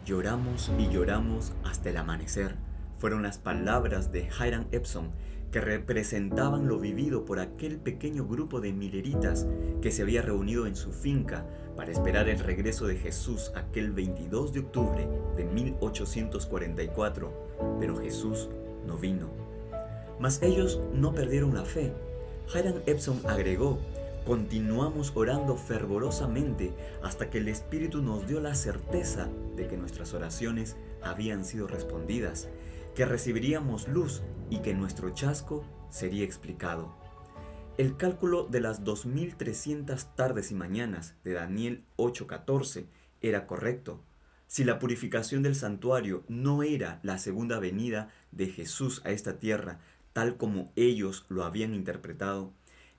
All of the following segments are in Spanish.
Lloramos y lloramos hasta el amanecer. Fueron las palabras de Hiram Epson que representaban lo vivido por aquel pequeño grupo de mileritas que se había reunido en su finca para esperar el regreso de Jesús aquel 22 de octubre de 1844, pero Jesús no vino. Mas ellos no perdieron la fe. Hiram Epson agregó: continuamos orando fervorosamente hasta que el Espíritu nos dio la certeza de que nuestras oraciones habían sido respondidas, que recibiríamos luz y que nuestro chasco sería explicado. El cálculo de las 2300 tardes y mañanas de Daniel 8:14 era correcto. Si la purificación del santuario no era la segunda venida de Jesús a esta tierra, tal como ellos lo habían interpretado,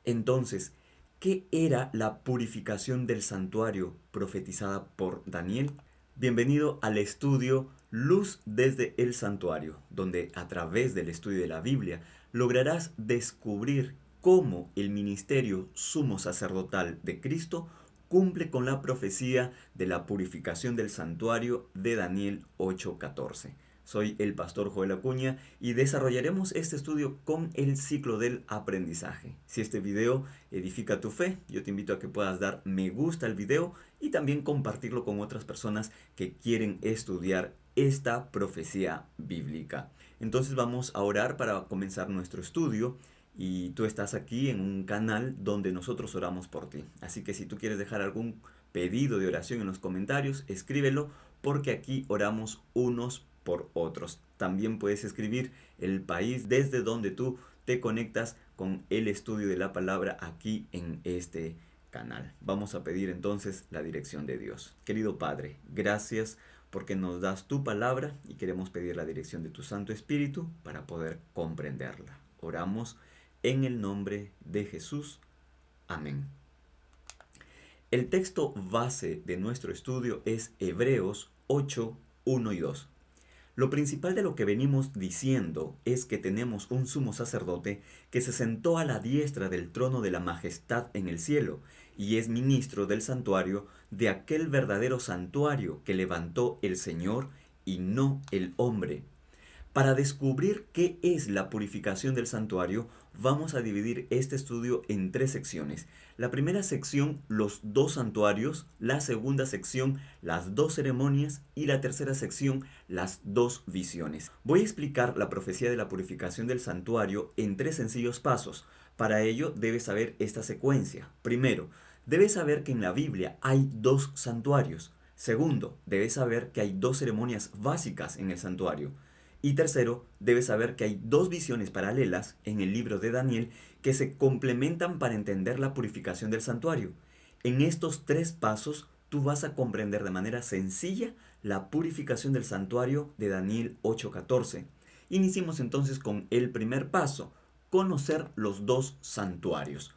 entonces, ¿qué era la purificación del santuario profetizada por Daniel? Bienvenido al estudio Luz desde el Santuario, donde a través del estudio de la Biblia lograrás descubrir cómo el ministerio sumo sacerdotal de Cristo cumple con la profecía de la purificación del santuario de Daniel 8:14. Soy el pastor Joel Acuña y desarrollaremos este estudio con el ciclo del aprendizaje. Si este video edifica tu fe, yo te invito a que puedas dar me gusta al video y también compartirlo con otras personas que quieren estudiar esta profecía bíblica. Entonces vamos a orar para comenzar nuestro estudio. Y tú estás aquí en un canal donde nosotros oramos por ti. Así que si tú quieres dejar algún pedido de oración en los comentarios, escríbelo porque aquí oramos unos por otros. También puedes escribir el país desde donde tú te conectas con el estudio de la palabra aquí en este canal. Vamos a pedir entonces la dirección de Dios. Querido Padre, gracias porque nos das tu palabra y queremos pedir la dirección de tu Santo Espíritu para poder comprenderla. Oramos en el nombre de Jesús. Amén. El texto base de nuestro estudio es Hebreos 8, 1 y 2. Lo principal de lo que venimos diciendo es que tenemos un sumo sacerdote que se sentó a la diestra del trono de la majestad en el cielo y es ministro del santuario, de aquel verdadero santuario que levantó el Señor y no el hombre. Para descubrir qué es la purificación del santuario, vamos a dividir este estudio en tres secciones. La primera sección, los dos santuarios; la segunda sección, las dos ceremonias; y la tercera sección, las dos visiones. Voy a explicar la profecía de la purificación del santuario en tres sencillos pasos. Para ello, debes saber esta secuencia. Primero, debes saber que en la Biblia hay dos santuarios. Segundo, debes saber que hay dos ceremonias básicas en el santuario. Y tercero, debes saber que hay dos visiones paralelas en el libro de Daniel que se complementan para entender la purificación del santuario. En estos tres pasos, tú vas a comprender de manera sencilla la purificación del santuario de Daniel 8:14. Iniciemos entonces con el primer paso: conocer los dos santuarios.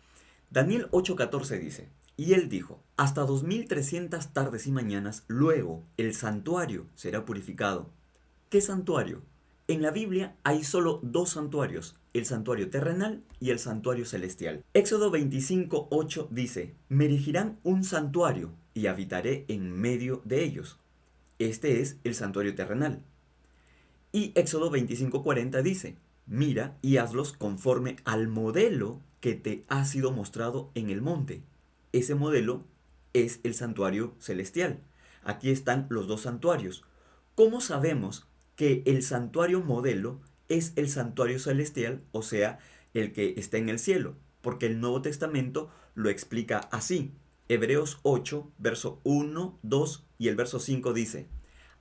Daniel 8:14 dice: y él dijo, hasta 2300 tardes y mañanas, luego el santuario será purificado. ¿Qué santuario? En la Biblia hay solo dos santuarios, el santuario terrenal y el santuario celestial. Éxodo 25:8 dice: me erigirán un santuario y habitaré en medio de ellos. Este es el santuario terrenal. Y Éxodo 25:40 dice: mira y hazlos conforme al modelo que te ha sido mostrado en el monte. Ese modelo es el santuario celestial. Aquí están los dos santuarios. ¿Cómo sabemos que el santuario modelo es el santuario celestial, o sea, el que está en el cielo? Porque el Nuevo Testamento lo explica así. Hebreos 8, verso 1, 2 y el verso 5 dice: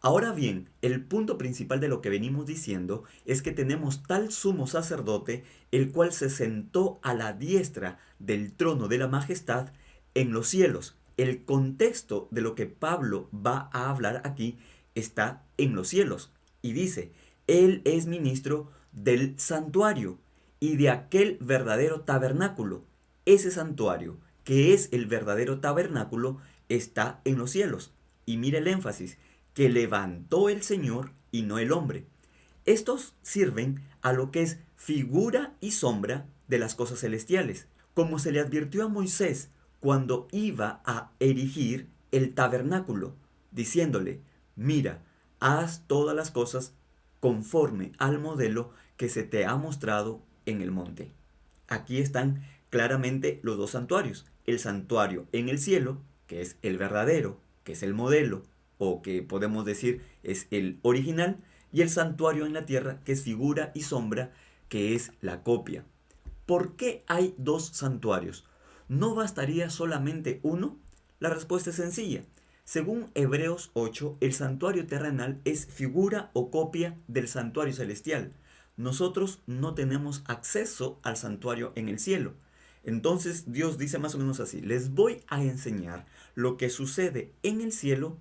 ahora bien, el punto principal de lo que venimos diciendo es que tenemos tal sumo sacerdote, el cual se sentó a la diestra del trono de la majestad en los cielos. El contexto de lo que Pablo va a hablar aquí está en los cielos. Y dice: él es ministro del santuario y de aquel verdadero tabernáculo. Ese santuario, que es el verdadero tabernáculo, está en los cielos. Y mire el énfasis: que levantó el Señor y no el hombre. Estos sirven a lo que es figura y sombra de las cosas celestiales, como se le advirtió a Moisés cuando iba a erigir el tabernáculo, diciéndole: mira, haz todas las cosas conforme al modelo que se te ha mostrado en el monte. Aquí están claramente los dos santuarios. El santuario en el cielo, que es el verdadero, que es el modelo, o que podemos decir es el original, y el santuario en la tierra, que es figura y sombra, que es la copia. ¿Por qué hay dos santuarios? ¿No bastaría solamente uno? La respuesta es sencilla. Según Hebreos 8, el santuario terrenal es figura o copia del santuario celestial. Nosotros no tenemos acceso al santuario en el cielo. Entonces Dios dice más o menos así: les voy a enseñar lo que sucede en el cielo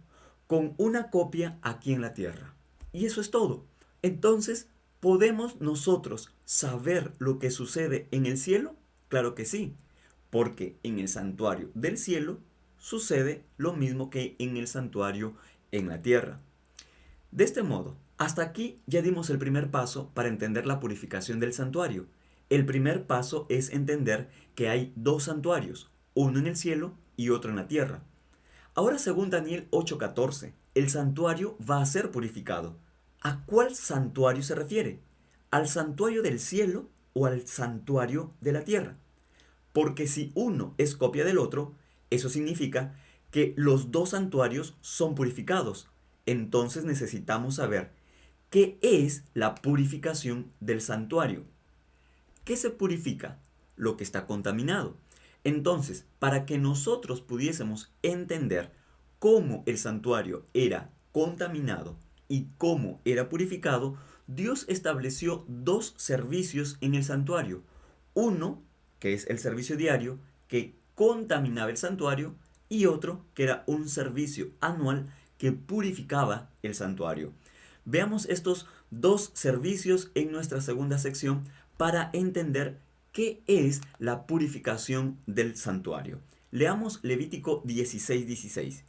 con una copia aquí en la tierra. Y eso es todo. Entonces, ¿podemos nosotros saber lo que sucede en el cielo? Claro que sí, porque en el santuario del cielo sucede lo mismo que en el santuario en la tierra. De este modo, hasta aquí ya dimos el primer paso para entender la purificación del santuario. El primer paso es entender que hay dos santuarios, uno en el cielo y otro en la tierra. Ahora, según Daniel 8:14, el santuario va a ser purificado. ¿A cuál santuario se refiere? ¿Al santuario del cielo o al santuario de la tierra? Porque si uno es copia del otro, eso significa que los dos santuarios son purificados. Entonces necesitamos saber qué es la purificación del santuario. ¿Qué se purifica? Lo que está contaminado. Entonces, para que nosotros pudiésemos entender cómo el santuario era contaminado y cómo era purificado, Dios estableció dos servicios en el santuario. Uno, que es el servicio diario, que contaminaba el santuario, y otro, que era un servicio anual que purificaba el santuario. Veamos estos dos servicios en nuestra segunda sección para entender qué es la purificación del santuario. Leamos Levítico 16:16.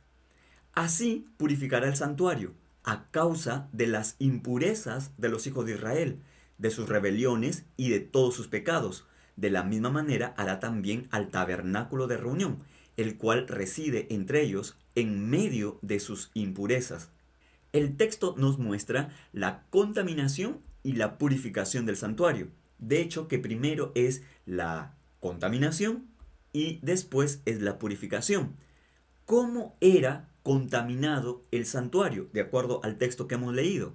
Así purificará el santuario a causa de las impurezas de los hijos de Israel, de sus rebeliones y de todos sus pecados. De la misma manera hará también al tabernáculo de reunión, el cual reside entre ellos en medio de sus impurezas. El texto nos muestra la contaminación y la purificación del santuario. De hecho, que primero es la contaminación y después es la purificación. ¿Cómo era contaminado el santuario? De acuerdo al texto que hemos leído,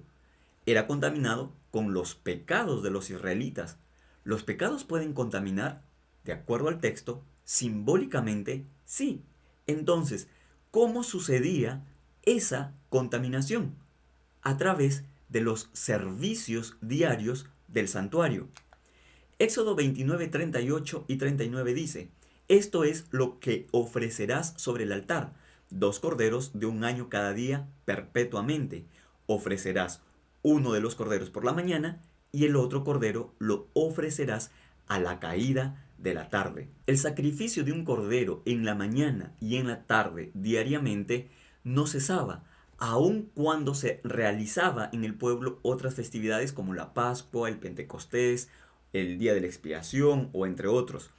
era contaminado con los pecados de los israelitas. ¿Los pecados pueden contaminar? De acuerdo al texto, simbólicamente sí. Entonces, ¿cómo sucedía esa contaminación? A través de los servicios diarios del santuario. Éxodo 29, 38 y 39 dice: esto es lo que ofrecerás sobre el altar: 2 corderos de un año cada día perpetuamente. Ofrecerás uno de los corderos por la mañana y el otro cordero lo ofrecerás a la caída de la tarde. El sacrificio de un cordero en la mañana y en la tarde diariamente no cesaba, aun cuando se realizaba en el pueblo otras festividades como la Pascua, el Pentecostés, el día de la expiación o entre otros.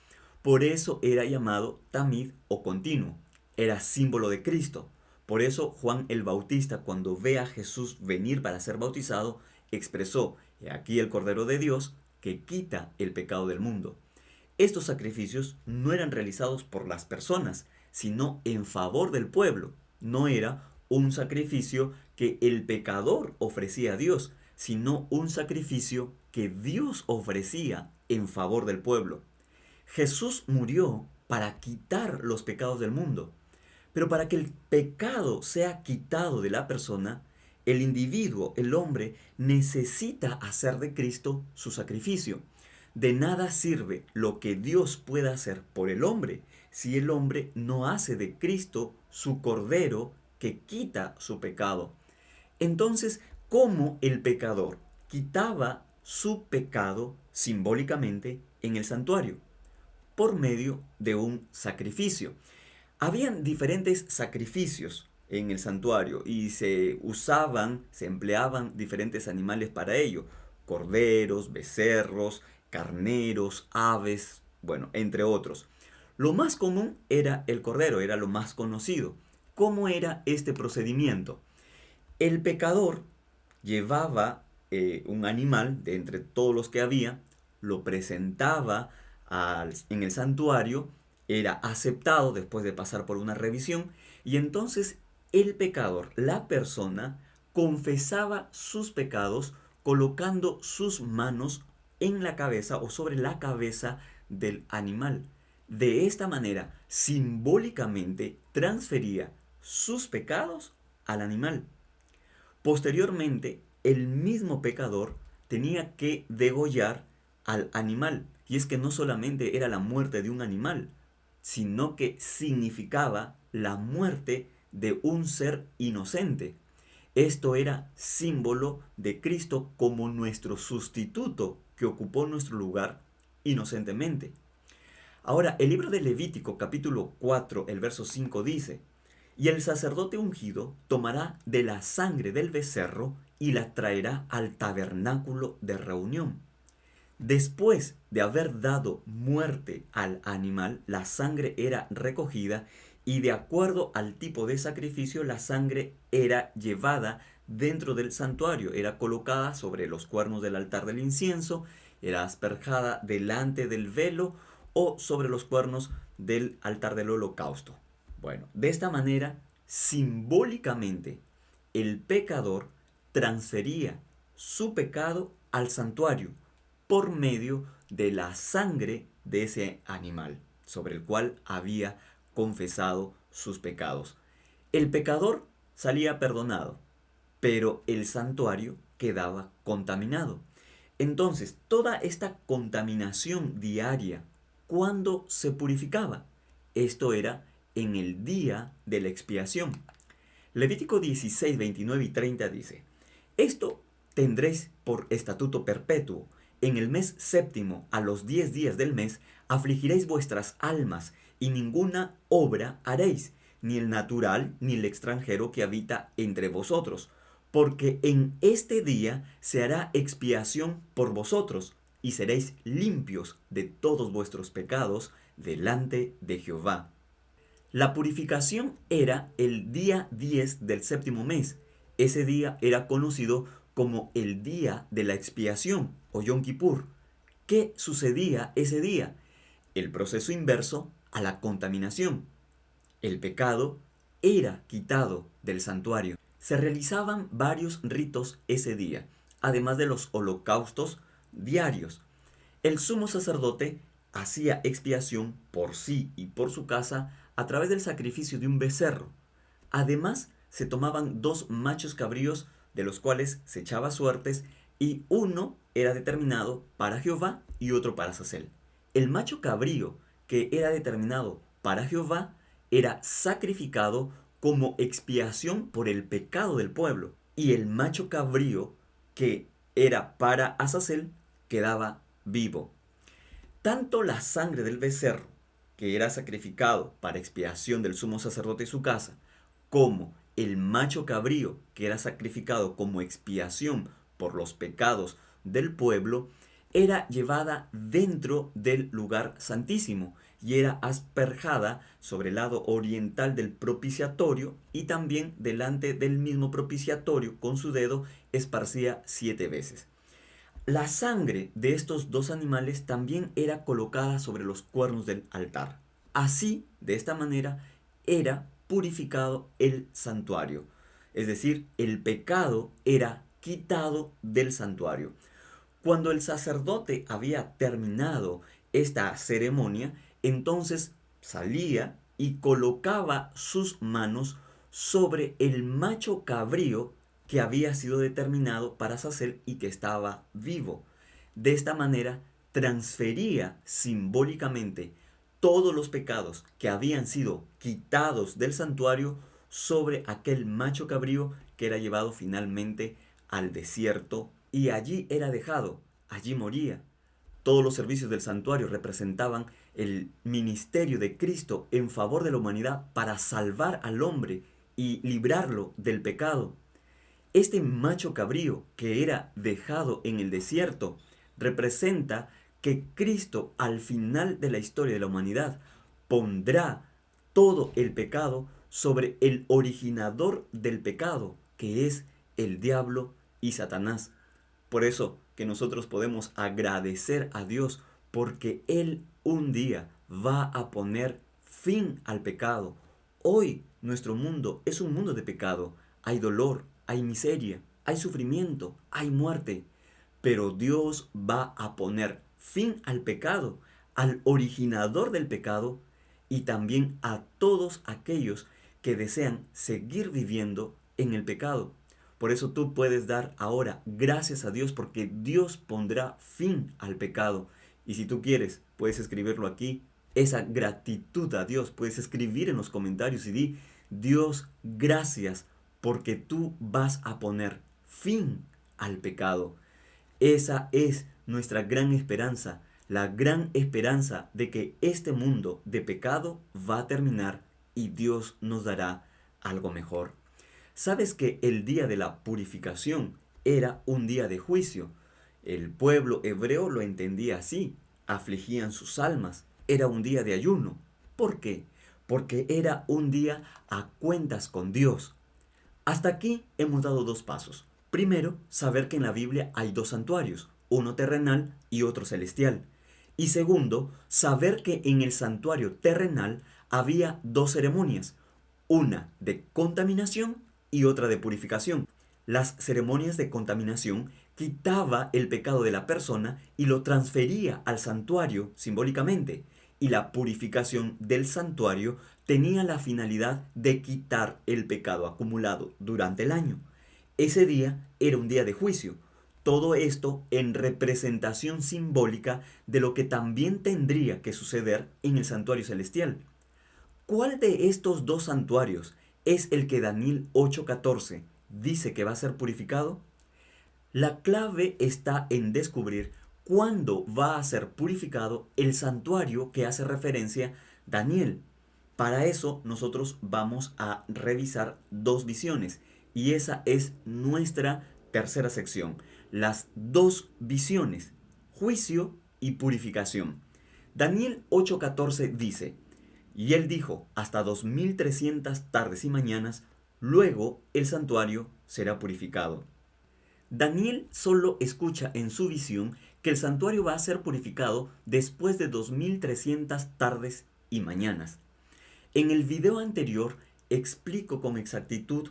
Por eso era llamado tamid o continuo. Era símbolo de Cristo. Por eso Juan el Bautista, cuando ve a Jesús venir para ser bautizado, expresó: he aquí el Cordero de Dios que quita el pecado del mundo. Estos sacrificios no eran realizados por las personas, sino en favor del pueblo. No era un sacrificio que el pecador ofrecía a Dios, sino un sacrificio que Dios ofrecía en favor del pueblo. Jesús murió para quitar los pecados del mundo. Pero para que el pecado sea quitado de la persona, el individuo, el hombre, necesita hacer de Cristo su sacrificio. De nada sirve lo que Dios pueda hacer por el hombre si el hombre no hace de Cristo su cordero que quita su pecado. Entonces, ¿cómo el pecador quitaba su pecado simbólicamente en el santuario? Por medio de un sacrificio. Habían diferentes sacrificios en el santuario y se empleaban diferentes animales para ello: corderos, becerros, carneros, aves, bueno, entre otros. Lo más común era el cordero, era lo más conocido. ¿Cómo era este procedimiento? El pecador llevaba un animal de entre todos los que había, lo presentaba en el santuario, era aceptado después de pasar por una revisión, y entonces el pecador, la persona, confesaba sus pecados colocando sus manos en la cabeza o sobre la cabeza del animal. De esta manera, simbólicamente transfería sus pecados al animal. Posteriormente, el mismo pecador tenía que degollar al animal. Y es que no solamente era la muerte de un animal, sino que significaba la muerte de un ser inocente. Esto era símbolo de Cristo como nuestro sustituto que ocupó nuestro lugar inocentemente. Ahora, el libro de Levítico capítulo 4, el verso 5 dice: y el sacerdote ungido tomará de la sangre del becerro y la traerá al tabernáculo de reunión. Después de haber dado muerte al animal, la sangre era recogida y de acuerdo al tipo de sacrificio, la sangre era llevada dentro del santuario, era colocada sobre los cuernos del altar del incienso, era asperjada delante del velo o sobre los cuernos del altar del holocausto. Bueno, de esta manera, simbólicamente, el pecador transfería su pecado al santuario por medio de la sangre de ese animal sobre el cual había confesado sus pecados. El pecador salía perdonado, pero el santuario quedaba contaminado. Entonces, toda esta contaminación diaria, ¿cuándo se purificaba? Esto era en el día de la expiación. Levítico 16, 29 y 30 dice: esto tendréis por estatuto perpetuo. En el mes séptimo, a los 10 días del mes, afligiréis vuestras almas, y ninguna obra haréis, ni el natural, ni el extranjero que habita entre vosotros, porque en este día se hará expiación por vosotros, y seréis limpios de todos vuestros pecados delante de Jehová. La purificación era el día 10 del séptimo mes. Ese día era conocido como el día de la expiación o Yom Kippur. ¿Qué sucedía ese día? El proceso inverso a la contaminación. El pecado era quitado del santuario. Se realizaban varios ritos ese día, además de los holocaustos diarios. El sumo sacerdote hacía expiación por sí y por su casa a través del sacrificio de un becerro. Además, se tomaban dos machos cabríos de los cuales se echaba suertes, y uno era determinado para Jehová y otro para Azazel. El macho cabrío que era determinado para Jehová era sacrificado como expiación por el pecado del pueblo, y el macho cabrío que era para Azazel quedaba vivo. Tanto la sangre del becerro, que era sacrificado para expiación del sumo sacerdote y su casa, como el macho cabrío, que era sacrificado como expiación por los pecados del pueblo, era llevada dentro del lugar santísimo y era asperjada sobre el lado oriental del propiciatorio, y también delante del mismo propiciatorio con su dedo esparcía 7 veces. La sangre de estos dos animales también era colocada sobre los cuernos del altar. Así, de esta manera, era purificado el santuario. Es decir, el pecado era quitado del santuario. Cuando el sacerdote había terminado esta ceremonia, entonces salía y colocaba sus manos sobre el macho cabrío que había sido determinado para Azazel y que estaba vivo. De esta manera transfería simbólicamente todos los pecados que habían sido quitados del santuario sobre aquel macho cabrío que era llevado finalmente al desierto, y allí era dejado, allí moría. Todos los servicios del santuario representaban el ministerio de Cristo en favor de la humanidad para salvar al hombre y librarlo del pecado. Este macho cabrío que era dejado en el desierto representa que Cristo, al final de la historia de la humanidad, pondrá todo el pecado sobre el originador del pecado, que es el diablo y Satanás. Por eso que nosotros podemos agradecer a Dios porque Él un día va a poner fin al pecado. Hoy nuestro mundo es un mundo de pecado. Hay dolor, hay miseria, hay sufrimiento, hay muerte. Pero Dios va a poner fin al pecado, al originador del pecado y también a todos aquellos que desean seguir viviendo en el pecado. Por eso tú puedes dar ahora gracias a Dios porque Dios pondrá fin al pecado. Y si tú quieres, puedes escribirlo aquí. Esa gratitud a Dios, puedes escribir en los comentarios y di, Dios, gracias porque tú vas a poner fin al pecado. Esa es nuestra gran esperanza, la gran esperanza de que este mundo de pecado va a terminar y Dios nos dará algo mejor. ¿Sabes que el día de la purificación era un día de juicio? El pueblo hebreo lo entendía así, afligían sus almas, era un día de ayuno. ¿Por qué? Porque era un día a cuentas con Dios. Hasta aquí hemos dado dos pasos. Primero, saber que en la Biblia hay dos santuarios, uno terrenal y otro celestial. Y segundo, saber que en el santuario terrenal había dos ceremonias, una de contaminación y otra de purificación. Las ceremonias de contaminación quitaba el pecado de la persona y lo transfería al santuario simbólicamente, y la purificación del santuario tenía la finalidad de quitar el pecado acumulado durante el año. Ese día era un día de juicio. Todo esto en representación simbólica de lo que también tendría que suceder en el santuario celestial. ¿Cuál de estos dos santuarios es el que Daniel 8:14 dice que va a ser purificado? La clave está en descubrir cuándo va a ser purificado el santuario que hace referencia Daniel. Para eso nosotros vamos a revisar dos visiones y esa es nuestra tercera sección. Las dos visiones, juicio y purificación. Daniel 8:14 dice, y él dijo, hasta 2300 tardes y mañanas, luego el santuario será purificado. Daniel solo escucha en su visión que el santuario va a ser purificado después de 2300 tardes y mañanas. En el video anterior explico con exactitud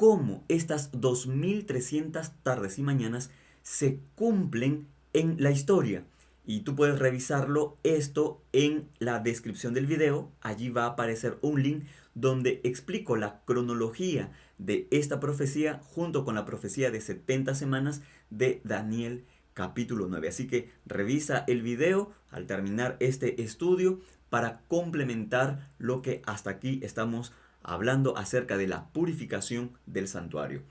cómo estas 2300 tardes y mañanas se cumplen en la historia. Y tú puedes revisarlo esto en la descripción del video. Allí va a aparecer un link donde explico la cronología de esta profecía junto con la profecía de 70 semanas de Daniel capítulo 9. Así que revisa el video al terminar este estudio para complementar lo que hasta aquí estamos hablando acerca de la purificación del santuario.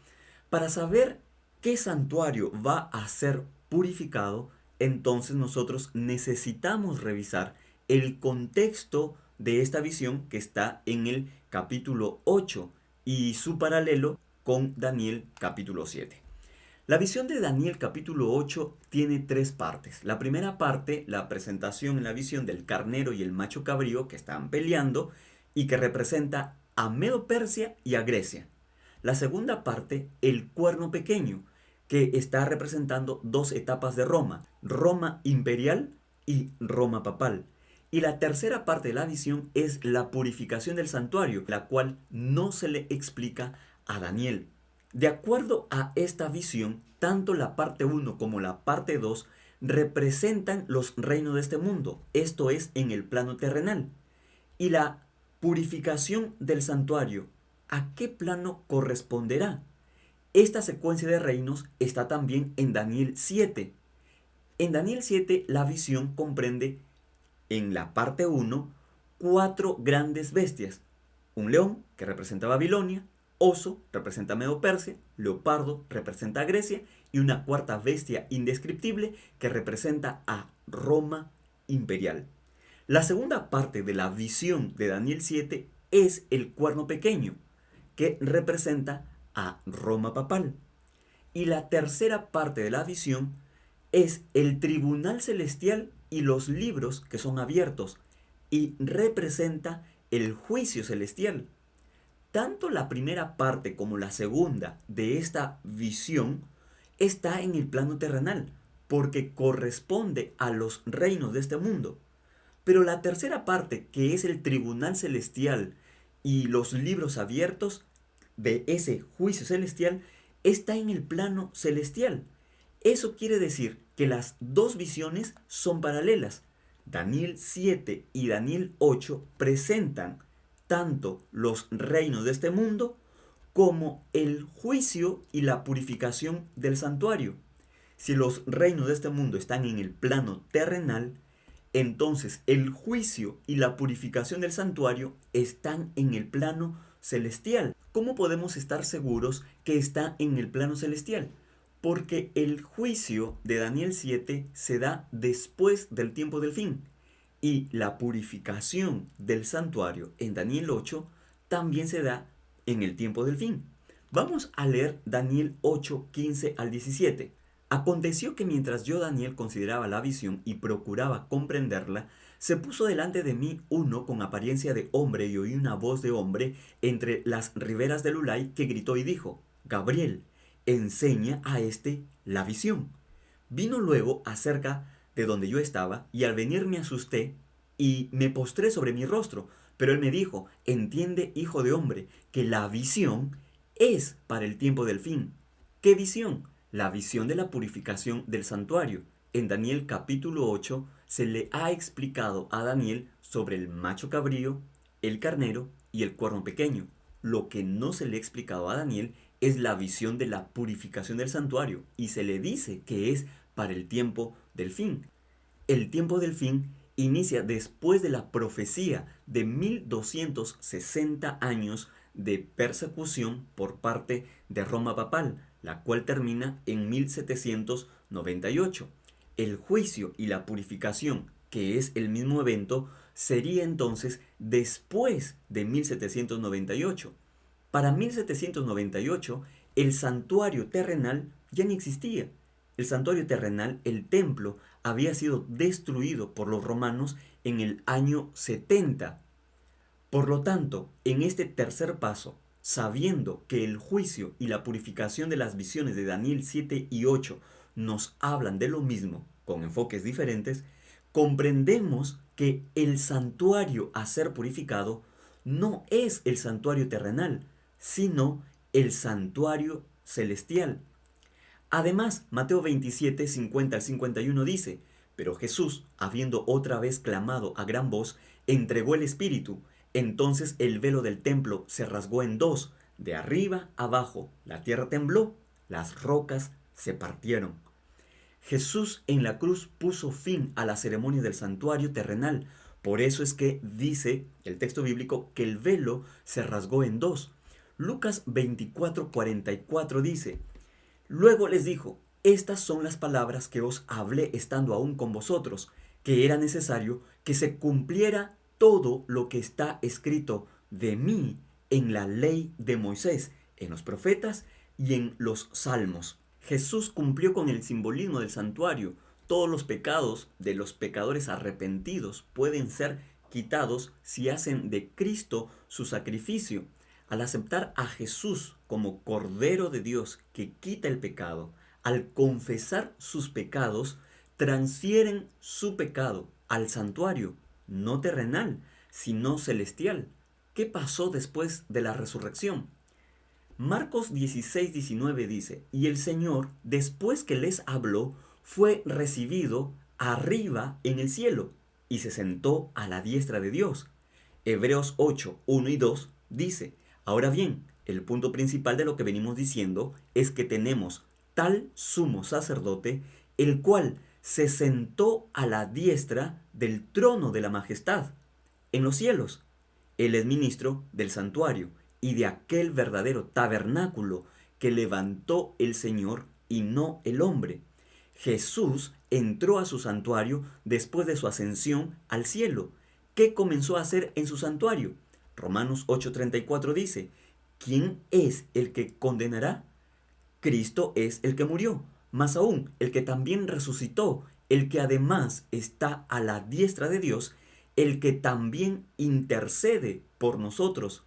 Para saber qué santuario va a ser purificado, entonces nosotros necesitamos revisar el contexto de esta visión que está en el capítulo 8 y su paralelo con Daniel capítulo 7. La visión de Daniel capítulo 8 tiene tres partes. La primera parte, la presentación en la visión del carnero y el macho cabrío que están peleando y que representa a Medo-Persia y a Grecia. La segunda parte, el cuerno pequeño, que está representando dos etapas de Roma, Roma imperial y Roma papal. Y la tercera parte de la visión es la purificación del santuario, la cual no se le explica a Daniel. De acuerdo a esta visión, tanto la parte 1 como la parte 2 representan los reinos de este mundo, esto es en el plano terrenal. Y la purificación del santuario, ¿a qué plano corresponderá? Esta secuencia de reinos está también en Daniel 7. En Daniel 7 la visión comprende en la parte 1 4 grandes bestias. Un león que representa a Babilonia, oso representa a Medo-Persia, leopardo representa a Grecia y una cuarta bestia indescriptible que representa a Roma imperial. La segunda parte de la visión de Daniel 7 es el cuerno pequeño que representa a Roma papal. Y la tercera parte de la visión es el tribunal celestial y los libros que son abiertos y representa el juicio celestial. Tanto la primera parte como la segunda de esta visión está en el plano terrenal, porque corresponde a los reinos de este mundo. Pero la tercera parte, que es el tribunal celestial y los libros abiertos de ese juicio celestial, está en el plano celestial. Eso quiere decir que las dos visiones son paralelas. Daniel 7 y Daniel 8 presentan tanto los reinos de este mundo como el juicio y la purificación del santuario. Si los reinos de este mundo están en el plano terrenal, entonces el juicio y la purificación del santuario están en el plano celestial. ¿Cómo podemos estar seguros que está en el plano celestial? Porque el juicio de Daniel 7 se da después del tiempo del fin. Y la purificación del santuario en Daniel 8 también se da en el tiempo del fin. Vamos a leer Daniel 8, 15 al 17. Aconteció que mientras yo, Daniel, consideraba la visión y procuraba comprenderla, se puso delante de mí uno con apariencia de hombre y oí una voz de hombre entre las riberas del Ulai que gritó y dijo: Gabriel, enseña a este la visión. Vino luego acerca de donde yo estaba, y al venir me asusté y me postré sobre mi rostro. Pero él me dijo: entiende, hijo de hombre, que la visión es para el tiempo del fin. ¿Qué visión? La visión de la purificación del santuario. En Daniel capítulo 8 se le ha explicado a Daniel sobre el macho cabrío, el carnero y el cuerno pequeño. Lo que no se le ha explicado a Daniel es la visión de la purificación del santuario, y se le dice que es para el tiempo del fin. El tiempo del fin inicia después de la profecía de 1260 años de persecución por parte de Roma papal, la cual termina en 1798. El juicio y la purificación, que es el mismo evento, sería entonces después de 1798. Para 1798, el santuario terrenal ya no existía. El santuario terrenal, el templo, había sido destruido por los romanos en el año 70. Por lo tanto, en este tercer paso, sabiendo que el juicio y la purificación de las visiones de Daniel 7 y 8 nos hablan de lo mismo, con enfoques diferentes, comprendemos que el santuario a ser purificado no es el santuario terrenal, sino el santuario celestial. Además, Mateo 27, 50 al 51 dice: pero Jesús, habiendo otra vez clamado a gran voz, entregó el Espíritu. Entonces el velo del templo se rasgó en dos, de arriba abajo. La tierra tembló, las rocas se partieron. Jesús en la cruz puso fin a la ceremonia del santuario terrenal. Por eso es que dice el texto bíblico que el velo se rasgó en dos. Lucas 24, 44 dice: luego les dijo: estas son las palabras que os hablé estando aún con vosotros, que era necesario que se cumpliera todo lo que está escrito de mí en la ley de Moisés, en los profetas y en los salmos. Jesús cumplió con el simbolismo del santuario. Todos los pecados de los pecadores arrepentidos pueden ser quitados si hacen de Cristo su sacrificio. Al aceptar a Jesús como Cordero de Dios que quita el pecado, al confesar sus pecados, transfieren su pecado al santuario, no terrenal, sino celestial. ¿Qué pasó después de la resurrección? Marcos 16, 19 dice: y el Señor, después que les habló, fue recibido arriba en el cielo y se sentó a la diestra de Dios. Hebreos 8, 1 y 2 dice: ahora bien, el punto principal de lo que venimos diciendo es que tenemos tal sumo sacerdote, el cual se sentó a la diestra del trono de la majestad en los cielos. Él es ministro del santuario y de aquel verdadero tabernáculo que levantó el Señor y no el hombre. Jesús entró a su santuario después de su ascensión al cielo. ¿Qué comenzó a hacer en su santuario? Romanos 8:34 dice: ¿quién es el que condenará? Cristo es el que murió, más aún el que también resucitó, el que además está a la diestra de Dios, el que también intercede por nosotros.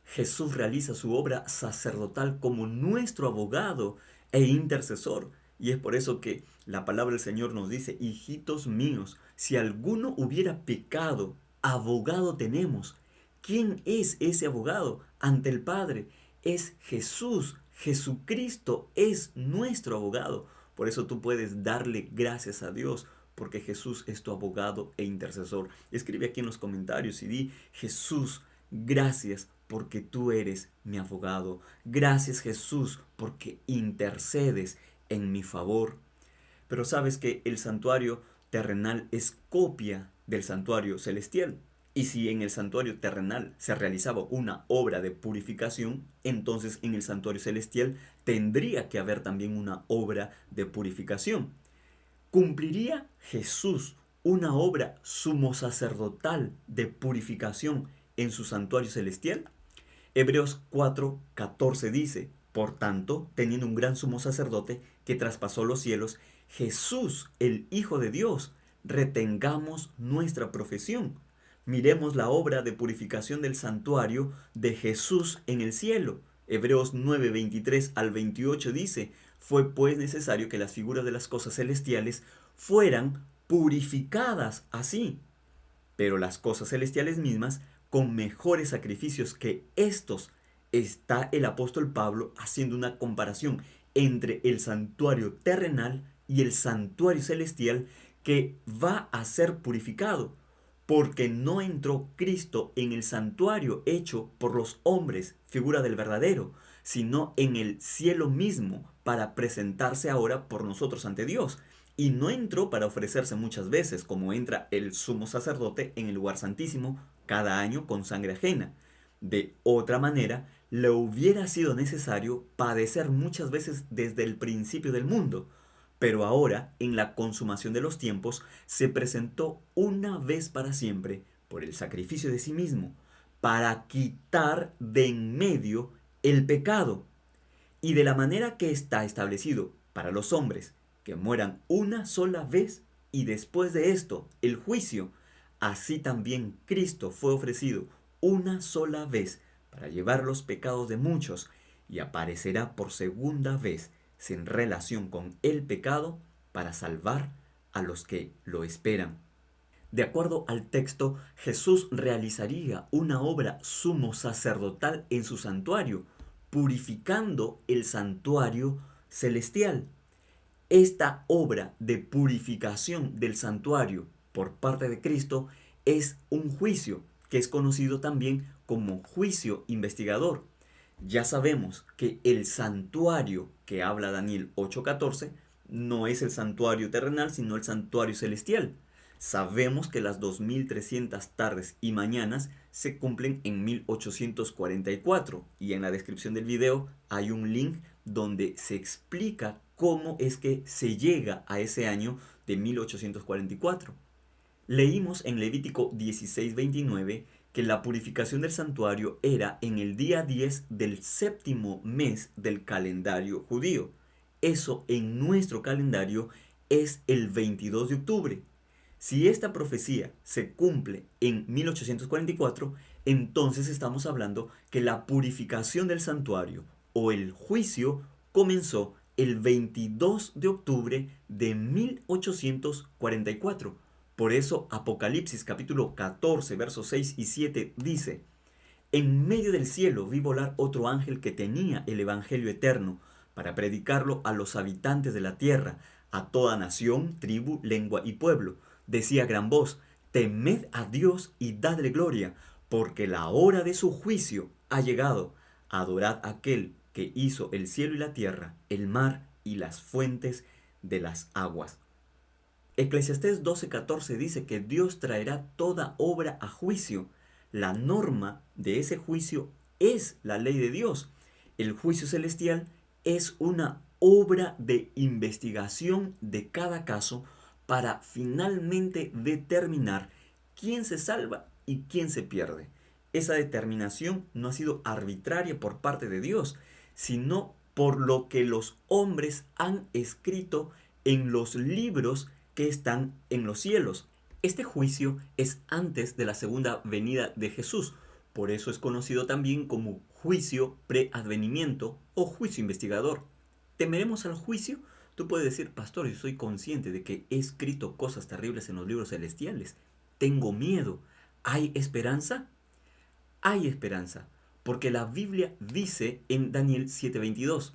Jesús realiza su obra sacerdotal como nuestro abogado e intercesor. Y es por eso que la palabra del Señor nos dice, hijitos míos, si alguno hubiera pecado, abogado tenemos. ¿Quién es ese abogado ante el Padre? Es Jesús. Jesucristo es nuestro abogado. Por eso tú puedes darle gracias a Dios, porque Jesús es tu abogado e intercesor. Escribe aquí en los comentarios y di, Jesús, gracias porque tú eres mi abogado. Gracias, Jesús, porque intercedes en mi favor. Pero sabes que el santuario terrenal es copia del santuario celestial. Y si en el santuario terrenal se realizaba una obra de purificación, entonces en el santuario celestial tendría que haber también una obra de purificación. ¿Cumpliría Jesús una obra sumo sacerdotal de purificación en su santuario celestial? Hebreos 4:14 dice, por tanto, teniendo un gran sumo sacerdote que traspasó los cielos, Jesús, el Hijo de Dios, retengamos nuestra profesión. Miremos la obra de purificación del santuario de Jesús en el cielo. Hebreos 9:23 al 28 dice, fue pues necesario que las figuras de las cosas celestiales fueran purificadas así, pero las cosas celestiales mismas con mejores sacrificios que estos. Está el apóstol Pablo haciendo una comparación entre el santuario terrenal y el santuario celestial que va a ser purificado, porque no entró Cristo en el santuario hecho por los hombres, figura del verdadero, sino en el cielo mismo, para presentarse ahora por nosotros ante Dios. Y no entró para ofrecerse muchas veces, como entra el sumo sacerdote en el lugar santísimo cada año con sangre ajena. De otra manera, le hubiera sido necesario padecer muchas veces desde el principio del mundo. Pero ahora, en la consumación de los tiempos, se presentó una vez para siempre por el sacrificio de sí mismo, para quitar de en medio el pecado. Y de la manera que está establecido para los hombres, que mueran una sola vez y después de esto el juicio, así también Cristo fue ofrecido una sola vez para llevar los pecados de muchos y aparecerá por segunda vez sin relación con el pecado para salvar a los que lo esperan. De acuerdo al texto, Jesús realizaría una obra sumo sacerdotal en su santuario, purificando el santuario celestial. Esta obra de purificación del santuario por parte de Cristo es un juicio que es conocido también como juicio investigador. Ya sabemos que el santuario que habla Daniel 8:14 no es el santuario terrenal, sino el santuario celestial. Sabemos que las 2300 tardes y mañanas se cumplen en 1844 y en la descripción del video hay un link donde se explica cómo es que se llega a ese año de 1844. Leímos en Levítico 16:29 que la purificación del santuario era en el día 10 del séptimo mes del calendario judío. Eso en nuestro calendario es el 22 de octubre. Si esta profecía se cumple en 1844, entonces estamos hablando que la purificación del santuario o el juicio comenzó el 22 de octubre de 1844. Por eso Apocalipsis capítulo 14, versos 6 y 7 dice, en medio del cielo vi volar otro ángel que tenía el evangelio eterno para predicarlo a los habitantes de la tierra, a toda nación, tribu, lengua y pueblo. Decía a gran voz, temed a Dios y dadle gloria, porque la hora de su juicio ha llegado. Adorad a aquel que hizo el cielo y la tierra, el mar y las fuentes de las aguas. Eclesiastés 12:14 dice que Dios traerá toda obra a juicio. La norma de ese juicio es la ley de Dios. El juicio celestial es una obra de investigación de cada caso para finalmente determinar quién se salva y quién se pierde. Esa determinación no ha sido arbitraria por parte de Dios, sino por lo que los hombres han escrito en los libros que están en los cielos. Este juicio es antes de la segunda venida de Jesús, Por eso es conocido también como juicio preadvenimiento o juicio investigador. ¿Temeremos al juicio? Tú puedes decir, pastor, yo soy consciente de que he escrito cosas terribles en los libros celestiales. Tengo miedo. ¿Hay esperanza? Hay esperanza, porque la Biblia dice en Daniel 7:22,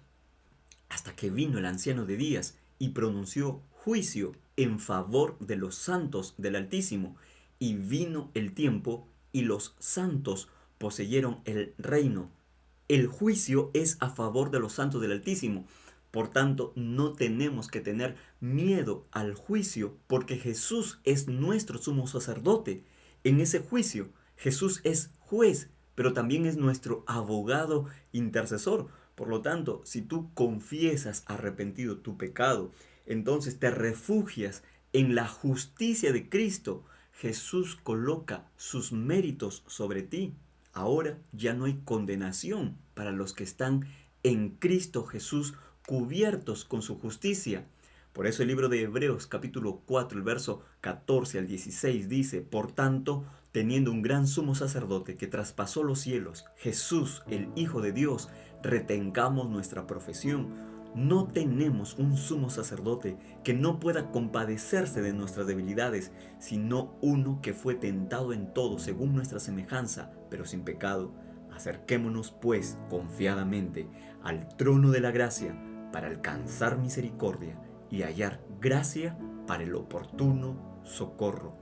hasta que vino el anciano de días y pronunció juicio en favor de los santos del Altísimo, y vino el tiempo y los santos poseyeron el reino. El juicio es a favor de los santos del Altísimo. Por tanto, no tenemos que tener miedo al juicio, porque Jesús es nuestro sumo sacerdote. En ese juicio, Jesús es juez, pero también es nuestro abogado intercesor. Por lo tanto, si tú confiesas arrepentido tu pecado, entonces te refugias en la justicia de Cristo. Jesús coloca sus méritos sobre ti. Ahora ya no hay condenación para los que están en Cristo Jesús, cubiertos con su justicia. Por eso el libro de Hebreos capítulo 4, el verso 14 al 16 dice, por tanto, teniendo un gran sumo sacerdote que traspasó los cielos, Jesús, el Hijo de Dios, retengamos nuestra profesión. No tenemos un sumo sacerdote que no pueda compadecerse de nuestras debilidades, sino uno que fue tentado en todo según nuestra semejanza, pero sin pecado. Acerquémonos pues confiadamente al trono de la gracia para alcanzar misericordia y hallar gracia para el oportuno socorro.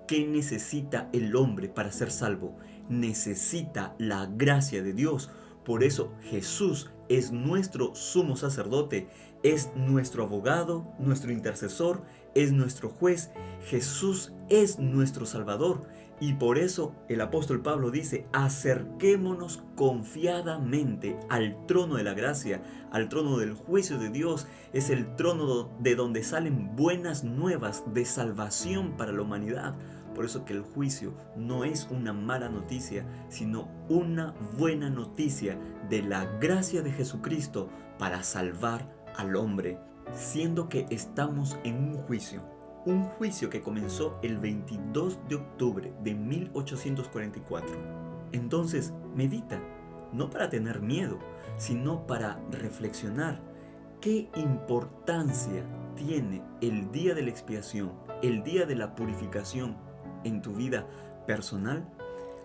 ¿Qué necesita el hombre para ser salvo? Necesita la gracia de Dios. Por eso Jesús es nuestro sumo sacerdote, es nuestro abogado, nuestro intercesor, es nuestro juez. Jesús es nuestro Salvador. Y por eso el apóstol Pablo dice, acerquémonos confiadamente al trono de la gracia, al trono del juicio de Dios. Es el trono de donde salen buenas nuevas de salvación para la humanidad. Por eso que el juicio no es una mala noticia, sino una buena noticia de la gracia de Jesucristo para salvar al hombre. Siendo que estamos en un juicio que comenzó el 22 de octubre de 1844. Entonces, medita, no para tener miedo, sino para reflexionar qué importancia tiene el día de la expiación, el día de la purificación en tu vida personal.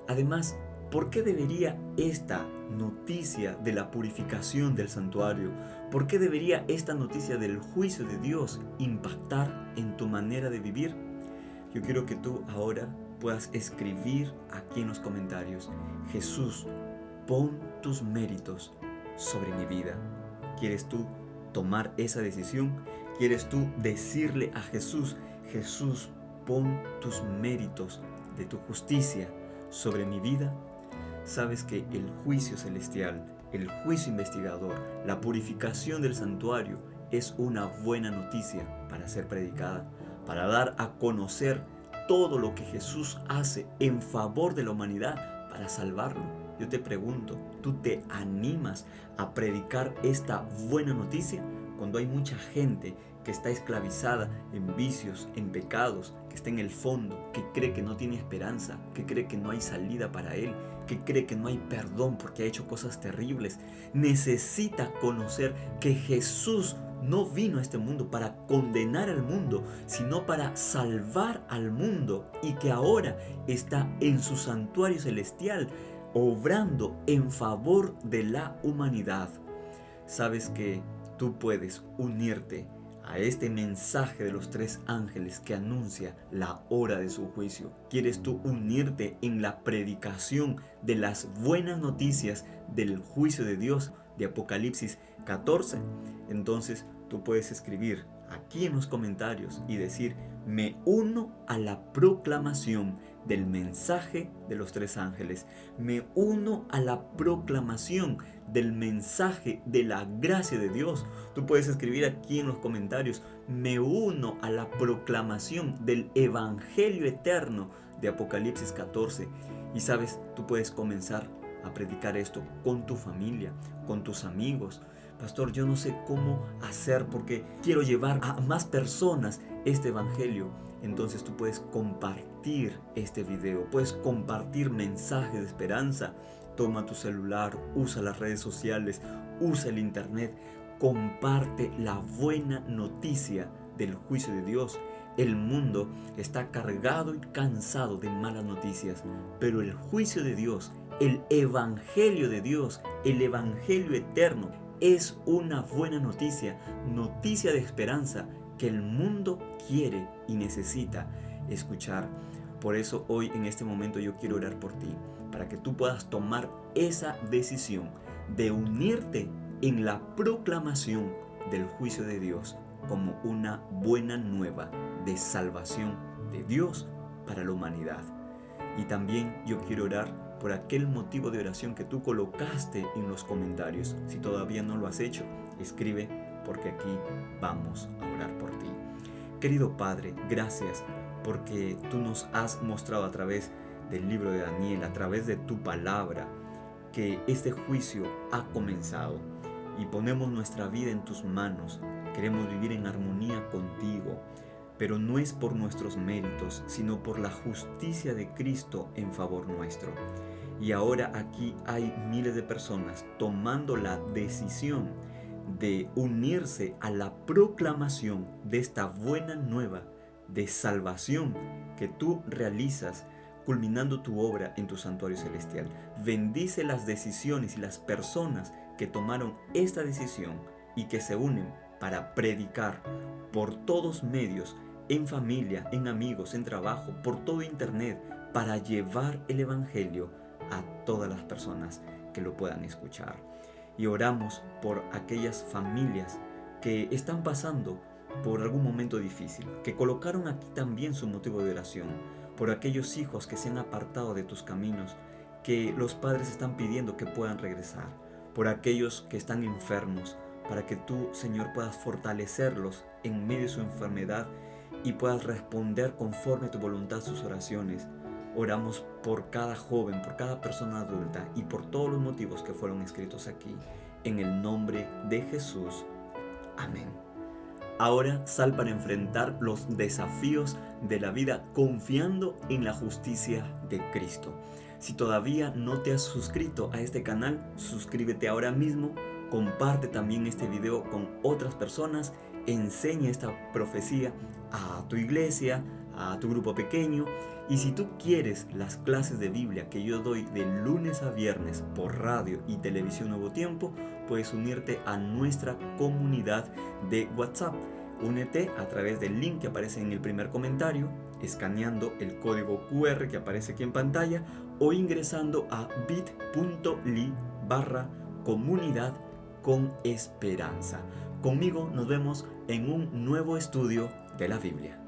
Además, ¿por qué debería esta noticia de la purificación del santuario, por qué debería esta noticia del juicio de Dios impactar en tu manera de vivir? Yo quiero que tú ahora puedas escribir aquí en los comentarios, Jesús, pon tus méritos sobre mi vida. ¿Quieres tú tomar esa decisión? ¿Quieres tú decirle a Jesús, Jesús, pon tus méritos de tu justicia sobre mi vida? Sabes que el juicio celestial, el juicio investigador, la purificación del santuario es una buena noticia para ser predicada, para dar a conocer todo lo que Jesús hace en favor de la humanidad para salvarlo. Yo te pregunto, ¿tú te animas a predicar esta buena noticia cuando hay mucha gente que está esclavizada en vicios, en pecados, que está en el fondo, que cree que no tiene esperanza, que cree que no hay salida para él, que cree que no hay perdón porque ha hecho cosas terribles? Necesita conocer que Jesús no vino a este mundo para condenar al mundo, sino para salvar al mundo, y que ahora está en su santuario celestial, obrando en favor de la humanidad. Sabes que tú puedes unirte a este mensaje de los tres ángeles que anuncia la hora de su juicio. ¿Quieres tú unirte en la predicación de las buenas noticias del juicio de Dios de Apocalipsis 14? Entonces tú puedes escribir aquí en los comentarios y decir, me uno a la proclamación del mensaje de los tres ángeles. Me uno a la proclamación del mensaje de la gracia de Dios. Tú puedes escribir aquí en los comentarios, me uno a la proclamación del evangelio eterno de Apocalipsis 14. Y sabes, tú puedes comenzar a predicar esto con tu familia, con tus amigos. Pastor, yo no sé cómo hacer porque quiero llevar a más personas este evangelio. entonces tú puedes compartir este video, puedes compartir mensajes de esperanza. Toma tu celular, usa las redes sociales, usa el internet, comparte la buena noticia del juicio de Dios. El mundo está cargado y cansado de malas noticias, pero el juicio de Dios, el evangelio de Dios, el evangelio eterno, es una buena noticia, noticia de esperanza que el mundo quiere y necesita escuchar. Por eso hoy en este momento yo quiero orar por ti, para que tú puedas tomar esa decisión de unirte en la proclamación del juicio de Dios como una buena nueva de salvación de Dios para la humanidad. Y también yo quiero orar por aquel motivo de oración que tú colocaste en los comentarios. Si todavía no lo has hecho, escribe, porque aquí vamos a orar por ti. Querido Padre, gracias porque tú nos has mostrado a través del libro de Daniel, a través de tu palabra, que este juicio ha comenzado y ponemos nuestra vida en tus manos. Queremos vivir en armonía contigo, pero no es por nuestros méritos, sino por la justicia de Cristo en favor nuestro. Y ahora aquí hay miles de personas tomando la decisión de unirse a la proclamación de esta buena nueva de salvación que tú realizas culminando tu obra en tu santuario celestial. Bendice las decisiones y las personas que tomaron esta decisión y que se unen para predicar por todos medios, en familia, en amigos, en trabajo, por todo internet, para llevar el evangelio a todas las personas que lo puedan escuchar. Y oramos por aquellas familias que están pasando por algún momento difícil, que colocaron aquí también su motivo de oración, por aquellos hijos que se han apartado de tus caminos, que los padres están pidiendo que puedan regresar, por aquellos que están enfermos, para que tú, Señor, puedas fortalecerlos en medio de su enfermedad y puedas responder conforme a tu voluntad sus oraciones. Oramos por cada joven, por cada persona adulta y por todos los motivos que fueron escritos aquí. En el nombre de Jesús. Amén. Ahora sal para enfrentar los desafíos de la vida confiando en la justicia de Cristo. Si todavía no te has suscrito a este canal, suscríbete ahora mismo. Comparte también este video con otras personas. Enseña esta profecía a tu iglesia, a tu grupo pequeño. Y si tú quieres las clases de Biblia que yo doy de lunes a viernes por radio y televisión Nuevo Tiempo, puedes unirte a nuestra comunidad de WhatsApp. Únete a través del link que aparece en el primer comentario, escaneando el código QR que aparece aquí en pantalla o ingresando a bit.ly/comunidad con esperanza. Conmigo nos vemos en un nuevo estudio de la Biblia.